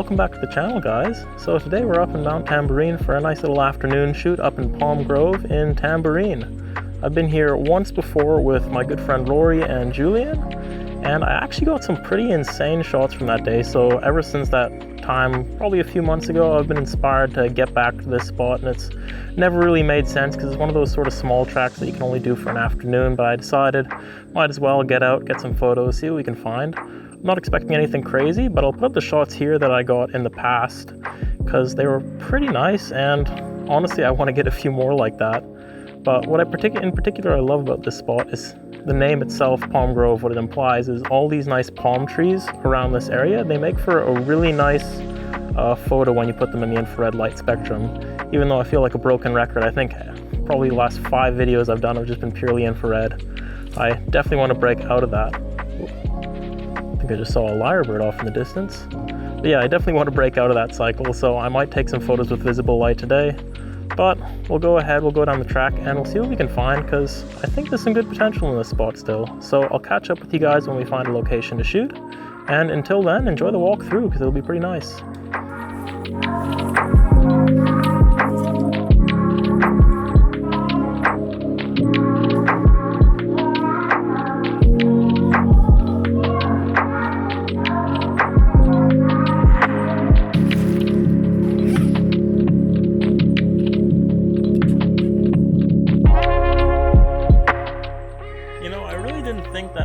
welcome back to the channel, guys. So today we're up in Mount Tamborine for a nice little afternoon shoot up in Palm Grove in Tamborine. I've been here once before with my good friend Rory and Julian, and I actually got some pretty insane shots from that day. So ever since that time, probably a few months ago, I've been inspired to get back to this spot, and it's never really made sense because it's one of those sort of small tracks that you can only do for an afternoon, but I decided might as well get out, get some photos, see what we can find. I'm not expecting anything crazy, but I'll put up the shots here that I got in the past because they were pretty nice, and honestly I want to get a few more like that. But what in particular I love about this spot is the name itself, Palm Grove. What it implies is all these nice palm trees around this area. They make for a really nice photo when you put them in the infrared light spectrum. Even though I feel like a broken record, I think probably the last 5 videos I've done have just been purely infrared. I definitely want to break out of that. I think I just saw a lyrebird off in the distance. But yeah, I definitely want to break out of that cycle, so I might take some photos with visible light today. But we'll go ahead, we'll go down the track and we'll see what we can find, because I think there's some good potential in this spot still. So I'll catch up with you guys when we find a location to shoot. And until then, enjoy the walk through because it'll be pretty nice.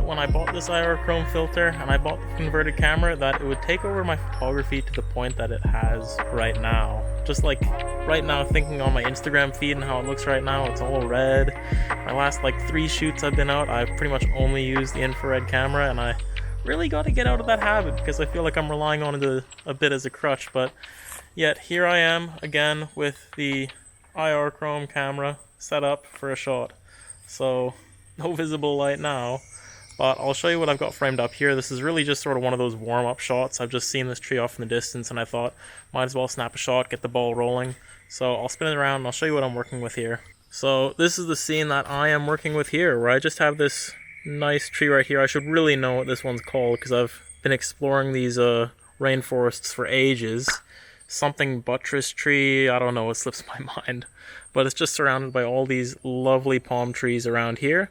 When I bought this IR chrome filter and I bought the converted camera, that it would take over my photography to the point that it has right now. Just like right now, thinking on my Instagram feed and how it looks right now, it's all red. My last like 3 shoots I've been out, I've pretty much only used the infrared camera, and I really got to get out of that habit because I feel like I'm relying on it a bit as a crutch. But yet here I am again with the IR chrome camera set up for a shot. So no visible light now. But I'll show you what I've got framed up here. This is really just sort of one of those warm-up shots. I've just seen this tree off in the distance and I thought, might as well snap a shot, get the ball rolling. So I'll spin it around and I'll show you what I'm working with here. So this is the scene that I am working with here, where I just have this nice tree right here. I should really know what this one's called because I've been exploring these rainforests for ages. Something buttress tree, I don't know, it slips my mind. But it's just surrounded by all these lovely palm trees around here.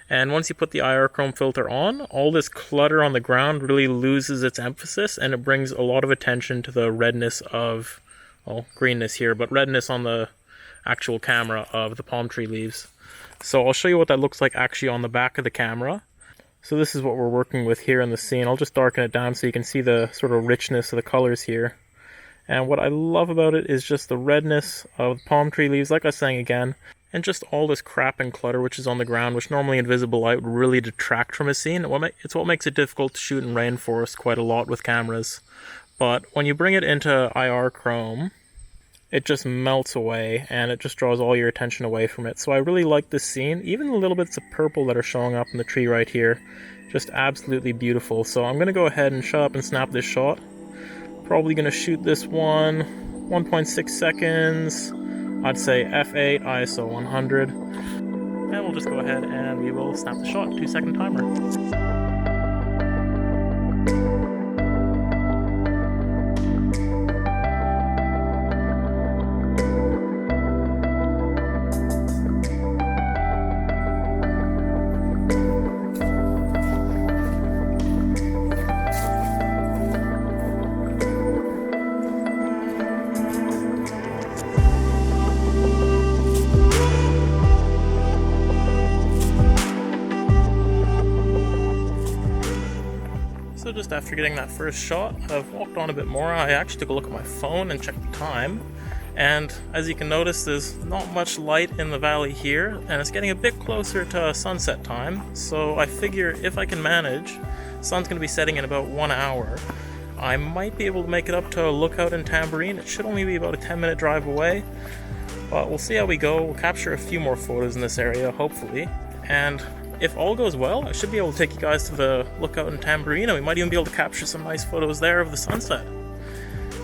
And once you put the IR chrome filter on, all this clutter on the ground really loses its emphasis, and it brings a lot of attention to the redness of, well, greenness here, but redness on the actual camera of the palm tree leaves. So I'll show you what that looks like actually on the back of the camera. So this is what we're working with here in the scene. I'll just darken it down so you can see the sort of richness of the colors here. And what I love about it is just the redness of the palm tree leaves, like I was saying again, and just all this crap and clutter which is on the ground, which normally in visible light would really detract from a scene. It's what makes it difficult to shoot in rainforest quite a lot with cameras. But when you bring it into IR chrome, it just melts away and it just draws all your attention away from it. So I really like this scene. Even the little bits of purple that are showing up in the tree right here, just absolutely beautiful. So I'm going to go ahead and shut up and snap this shot. Probably going to shoot this one 1.6 seconds. I'd say f8, ISO 100, and we'll just go ahead and we will snap the shot, 2-second timer. So just after getting that first shot, I've walked on a bit more. I actually took a look at my phone and checked the time. And as you can notice, there's not much light in the valley here, and it's getting a bit closer to sunset time. So I figure if I can manage, sun's going to be setting in about 1 hour. I might be able to make it up to a lookout in Tamborine. It should only be about a 10-minute drive away. But we'll see how we go. We'll capture a few more photos in this area, hopefully. And if all goes well, I should be able to take you guys to the lookout in Tamborine. We might even be able to capture some nice photos there of the sunset.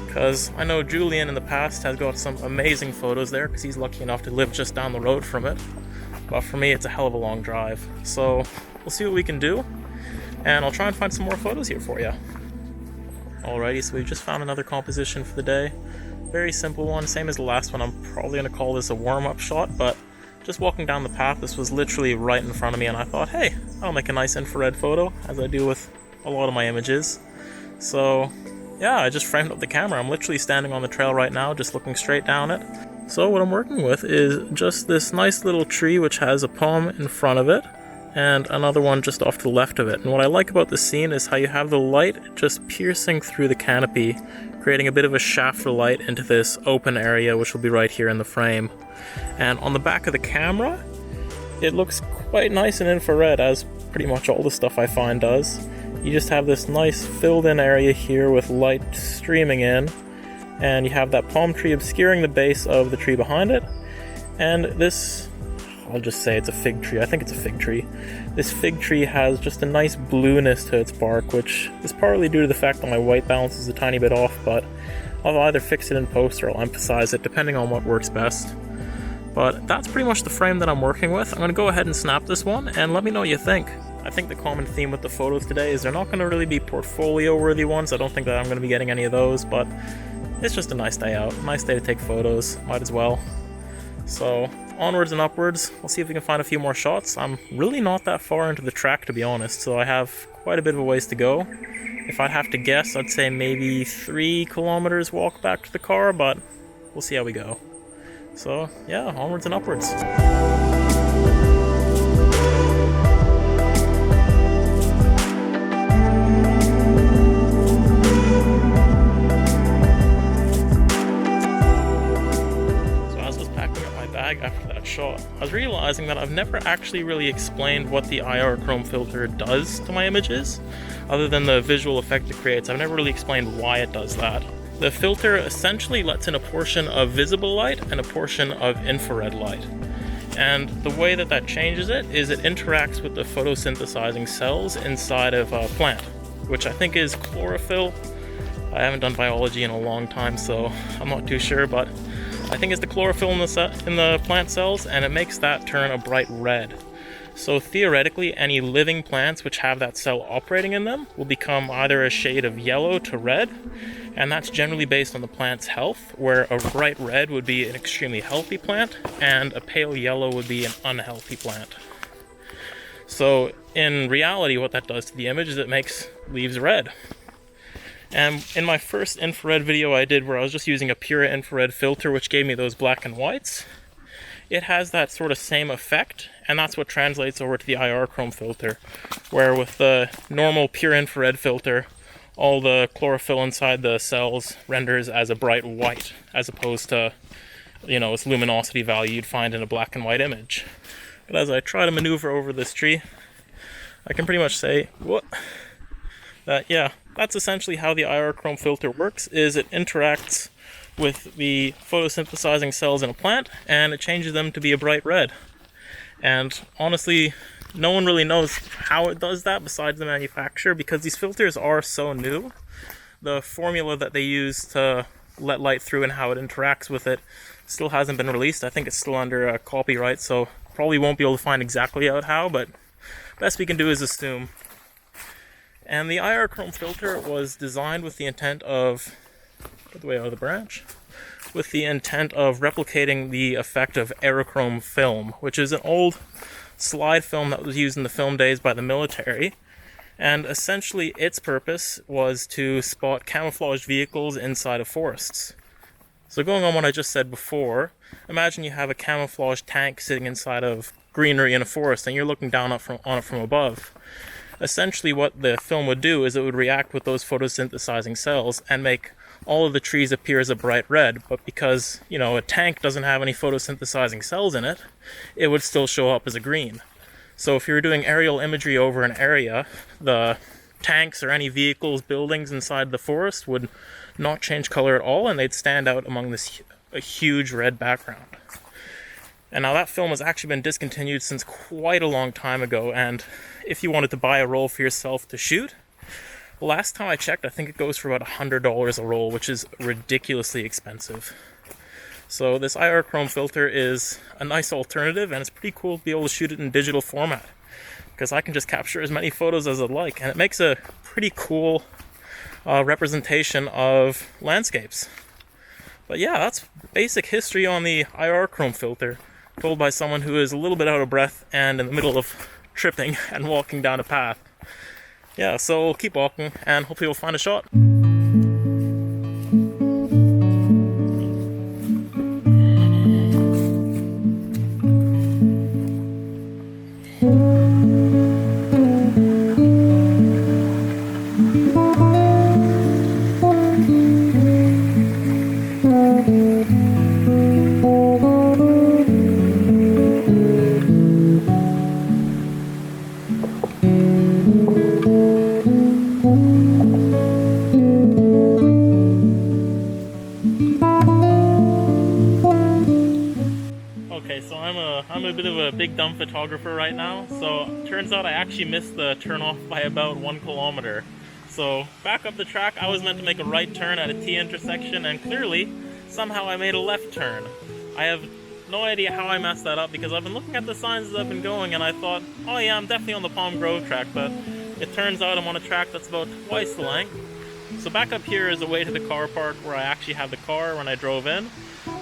Because I know Julian in the past has got some amazing photos there because he's lucky enough to live just down the road from it. But for me, it's a hell of a long drive. So we'll see what we can do. And I'll try and find some more photos here for you. Alrighty, so we've just found another composition for the day. Very simple one, same as the last one. I'm probably going to call this a warm-up shot, but just walking down the path, this was literally right in front of me, and I thought, hey, I'll make a nice infrared photo, as I do with a lot of my images. So yeah, I just framed up the camera. I'm literally standing on the trail right now, just looking straight down it. So what I'm working with is just this nice little tree which has a palm in front of it, and another one just off to the left of it. And what I like about this scene is how you have the light just piercing through the canopy, creating a bit of a shaft of light into this open area, which will be right here in the frame. And on the back of the camera, it looks quite nice and infrared, as pretty much all the stuff I find does. You just have this nice filled in area here with light streaming in, and you have that palm tree obscuring the base of the tree behind it. And this, I'll just say it's a fig tree. I think it's a fig tree. This fig tree has just a nice blueness to its bark, which is partly due to the fact that my white balance is a tiny bit off, but I'll either fix it in post or I'll emphasize it, depending on what works best. But that's pretty much the frame that I'm working with. I'm going to go ahead and snap this one, and let me know what you think. I think the common theme with the photos today is they're not going to really be portfolio-worthy ones. I don't think that I'm going to be getting any of those, but it's just a nice day out. Nice day to take photos. Might as well. So onwards and upwards. We'll see if we can find a few more shots. I'm really not that far into the track, to be honest, so I have quite a bit of a ways to go. If I'd have to guess, I'd say maybe 3 kilometers walk back to the car, but we'll see how we go. So yeah, onwards and upwards. After that shot, I was realizing that I've never actually really explained what the IR chrome filter does to my images, other than the visual effect it creates. I've never really explained why it does that. The filter essentially lets in a portion of visible light and a portion of infrared light. And the way that that changes it is it interacts with the photosynthesizing cells inside of a plant, which I think is chlorophyll. I haven't done biology in a long time, so I'm not too sure, but I think it's the chlorophyll in the plant cells, and it makes that turn a bright red. So theoretically, any living plants which have that cell operating in them will become either a shade of yellow to red, and that's generally based on the plant's health, where a bright red would be an extremely healthy plant, and a pale yellow would be an unhealthy plant. So in reality, what that does to the image is it makes leaves red. And in my first infrared video I did, where I was just using a pure infrared filter which gave me those black and whites, it has that sort of same effect, and that's what translates over to the IR chrome filter, where with the normal pure infrared filter, all the chlorophyll inside the cells renders as a bright white, as opposed to, its luminosity value you'd find in a black and white image. But as I try to maneuver over this tree, I can pretty much say, that's essentially how the IR chrome filter works, is it interacts with the photosynthesizing cells in a plant, and it changes them to be a bright red. And honestly, no one really knows how it does that besides the manufacturer, because these filters are so new. The formula that they use to let light through and how it interacts with it still hasn't been released. I think it's still under copyright, so probably won't be able to find exactly out how, but best we can do is assume. And the IR chrome filter was designed with the intent of, get the way out of the branch, with the intent of replicating the effect of aerochrome film, which is an old slide film that was used in the film days by the military. And essentially its purpose was to spot camouflaged vehicles inside of forests. So going on what I just said before, imagine you have a camouflaged tank sitting inside of greenery in a forest and you're looking down on it from above. Essentially what the film would do is it would react with those photosynthesizing cells and make all of the trees appear as a bright red, but because, a tank doesn't have any photosynthesizing cells in it, it would still show up as a green. So if you were doing aerial imagery over an area, the tanks or any vehicles, buildings inside the forest would not change color at all, and they'd stand out among a huge red background. And now that film has actually been discontinued since quite a long time ago, and if you wanted to buy a roll for yourself to shoot, last time I checked, I think it goes for about $100 a roll, which is ridiculously expensive. So this IR chrome filter is a nice alternative, and it's pretty cool to be able to shoot it in digital format, because I can just capture as many photos as I'd like, and it makes a pretty cool representation of landscapes. But yeah, that's basic history on the IR chrome filter, told by someone who is a little bit out of breath and in the middle of tripping and walking down a path. Yeah, so we'll keep walking and hopefully we'll find a shot. Okay, so I'm a bit of a big dumb photographer right now, so turns out I actually missed the turn off by about 1 kilometer. So back up the track, I was meant to make a right turn at a T intersection, and clearly, somehow I made a left turn. I have no idea how I messed that up, because I've been looking at the signs as I've been going and I thought, oh yeah, I'm definitely on the Palm Grove track, but it turns out I'm on a track that's about twice the length. So back up here is a way to the car park where I actually had the car when I drove in.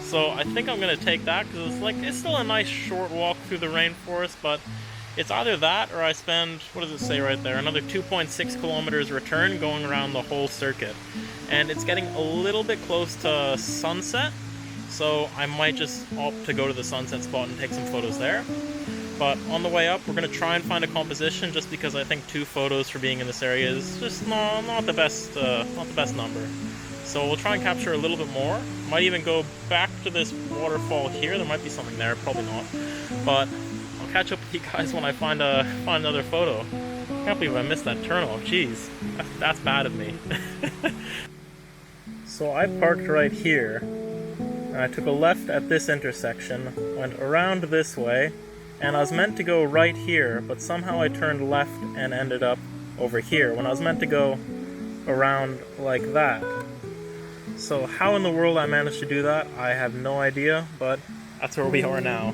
So I think I'm gonna take that because it's still a nice short walk through the rainforest, but it's either that or I spend, what does it say right there, another 2.6 kilometers return going around the whole circuit. And it's getting a little bit close to sunset, so I might just opt to go to the sunset spot and take some photos there. But on the way up, we're gonna try and find a composition, just because I think 2 photos for being in this area is just not the best number. So we'll try and capture a little bit more. Might even go back to this waterfall here. There might be something there, probably not. But I'll catch up with you guys when I find another photo. I can't believe I missed that turnoff. Jeez, that's bad of me. So I parked right here, and I took a left at this intersection, went around this way, and I was meant to go right here, but somehow I turned left and ended up over here when I was meant to go around like that. So how in the world I managed to do that, I have no idea, but that's where we are now.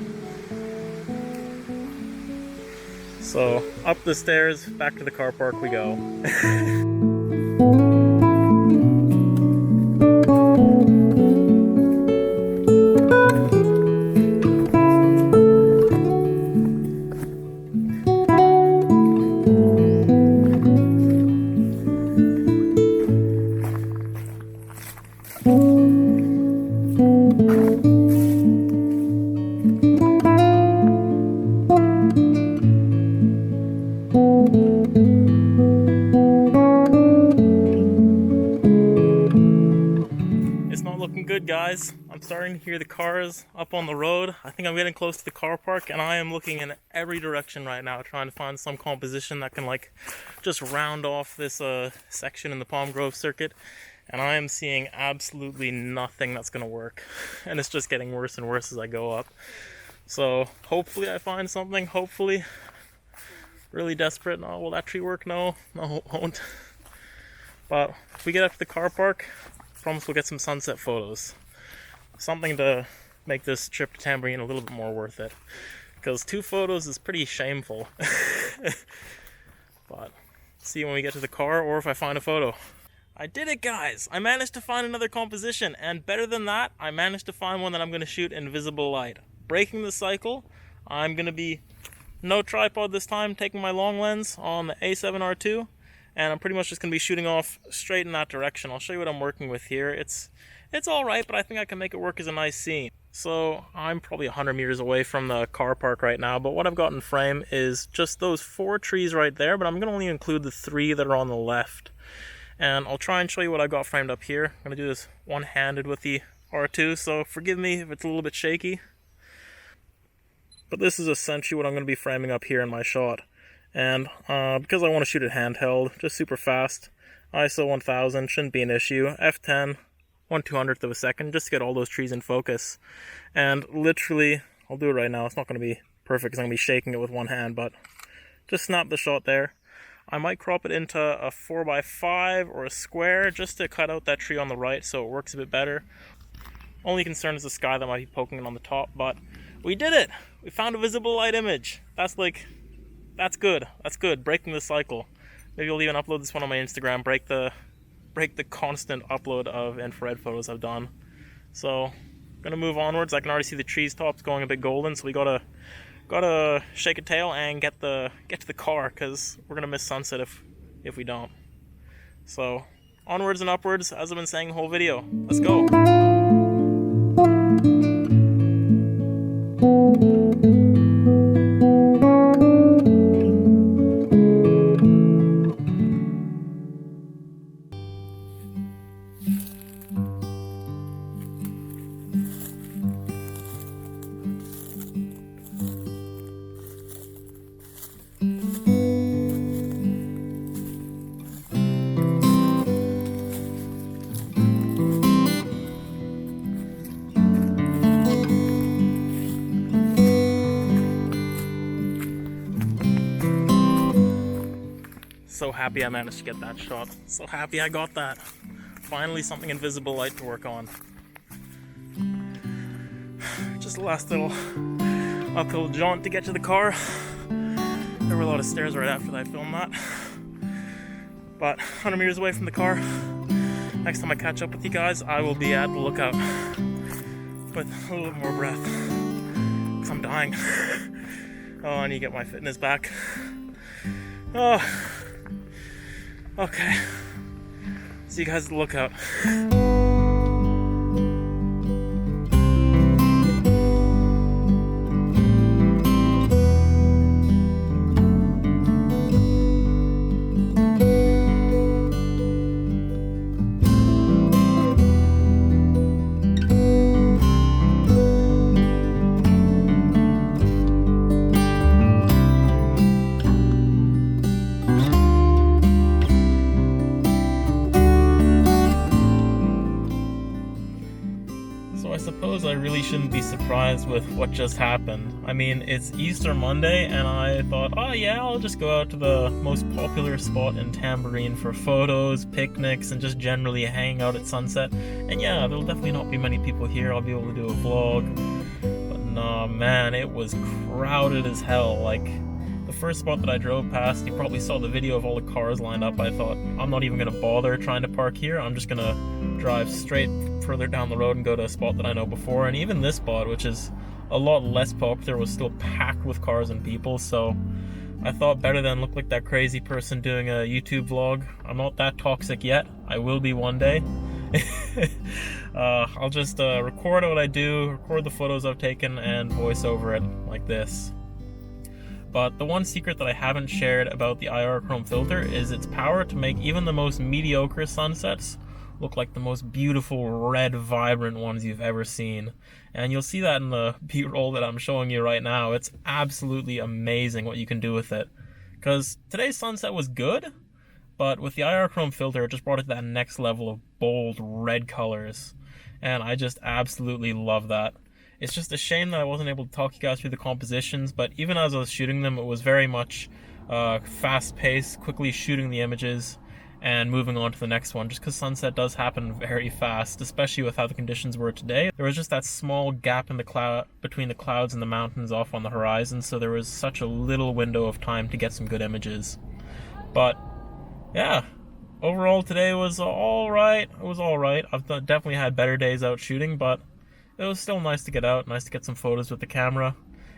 So up the stairs, back to the car park we go. Good, guys. I'm starting to hear the cars up on the road. I think I'm getting close to the car park, and I am looking in every direction right now trying to find some composition that can like just round off this section in the Palm Grove circuit, and I am seeing absolutely nothing that's gonna work, and it's just getting worse and worse as I go up. So hopefully I find something. Hopefully. Really desperate. No, will that tree work? No, it won't. But if we get up to the car park, promise we'll get some sunset photos. Something to make this trip to Tamborine a little bit more worth it. Because 2 photos is pretty shameful. But see when we get to the car or if I find a photo. I did it, guys! I managed to find another composition, and better than that, I managed to find one that I'm going to shoot in visible light. Breaking the cycle, I'm going to be no tripod this time, taking my long lens on the A7R2. And I'm pretty much just going to be shooting off straight in that direction. I'll show you what I'm working with here. It's alright, but I think I can make it work as a nice scene. So I'm probably 100 meters away from the car park right now, but what I've got in frame is just those 4 trees right there, but I'm going to only include the 3 that are on the left. And I'll try and show you what I've got framed up here. I'm going to do this one-handed with the R2, so forgive me if it's a little bit shaky. But this is essentially what I'm going to be framing up here in my shot. And because I want to shoot it handheld, just super fast, ISO 1000 shouldn't be an issue. F10, 1/200th of a second, just to get all those trees in focus. And literally, I'll do it right now. It's not going to be perfect because I'm going to be shaking it with one hand, but just snap the shot there. I might crop it into a 4x5 or a square just to cut out that tree on the right so it works a bit better. Only concern is the sky that might be poking in on the top, but we did it! We found a visible light image. That's good. That's good. Breaking the cycle. Maybe I'll even upload this one on my Instagram. Break the break the constant upload of infrared photos I've done. So I'm gonna move onwards. I can already see the trees tops going a bit golden, so we gotta shake a tail and get to the car, because we're gonna miss sunset if we don't. So onwards and upwards, as I've been saying the whole video. Let's go. So happy I managed to get that shot. So happy I got that. Finally something in visible light to work on. Just the last little uphill jaunt to get to the car. There were a lot of stairs right after that I filmed that. But 100 meters away from the car. Next time I catch up with you guys, I will be at the lookout with a little more breath, because I'm dying. Oh, I need to get my fitness back. Oh. Okay, see you guys at the lookout. I suppose I really shouldn't be surprised with what just happened. I mean, it's Easter Monday, and I thought, oh yeah, I'll just go out to the most popular spot in Tamborine for photos, picnics, and just generally hanging out at sunset. And yeah, there'll definitely not be many people here. I'll be able to do a vlog. But nah, man, it was crowded as hell. Like, the first spot that I drove past, you probably saw the video of all the cars lined up. I thought, I'm not even gonna bother trying to park here. I'm just gonna drive straight further down the road and go to a spot that I know before. And even this spot, which is a lot less popular, was still packed with cars and people. So I thought, better than look like that crazy person doing a YouTube vlog. I'm not that toxic yet. I will be one day. I'll just record what I do, record the photos I've taken, and voice over it like this. But the one secret that I haven't shared about the IR chrome filter is its power to make even the most mediocre sunsets look like the most beautiful, red, vibrant ones you've ever seen. And you'll see that in the B-roll that I'm showing you right now. It's absolutely amazing what you can do with it. Because today's sunset was good, but with the IR chrome filter, it just brought it to that next level of bold red colors. And I just absolutely love that. It's just a shame that I wasn't able to talk you guys through the compositions, but even as I was shooting them, it was very much fast-paced, quickly shooting the images and moving on to the next one, just because sunset does happen very fast, especially with how the conditions were today. There was just that small gap in the cloud between the clouds and the mountains off on the horizon, so there was such a little window of time to get some good images. But yeah, overall today was alright. It was alright. I've definitely had better days out shooting, but it was still nice to get out, nice to get some photos with the camera.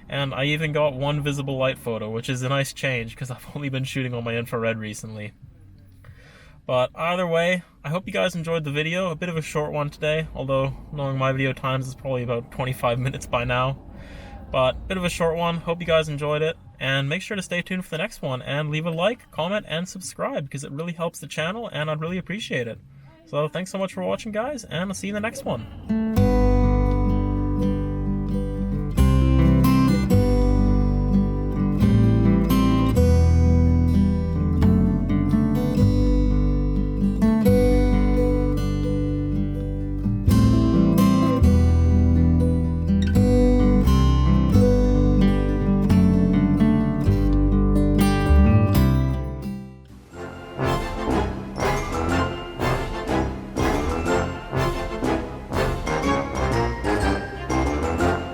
And I even got one visible light photo, which is a nice change because I've only been shooting on my infrared recently. But either way, I hope you guys enjoyed the video. A bit of a short one today, although knowing my video times is probably about 25 minutes by now. But a bit of a short one. Hope you guys enjoyed it. And make sure to stay tuned for the next one and leave a like, comment, and subscribe because it really helps the channel and I'd really appreciate it. So thanks so much for watching, guys, and I'll see you in the next one.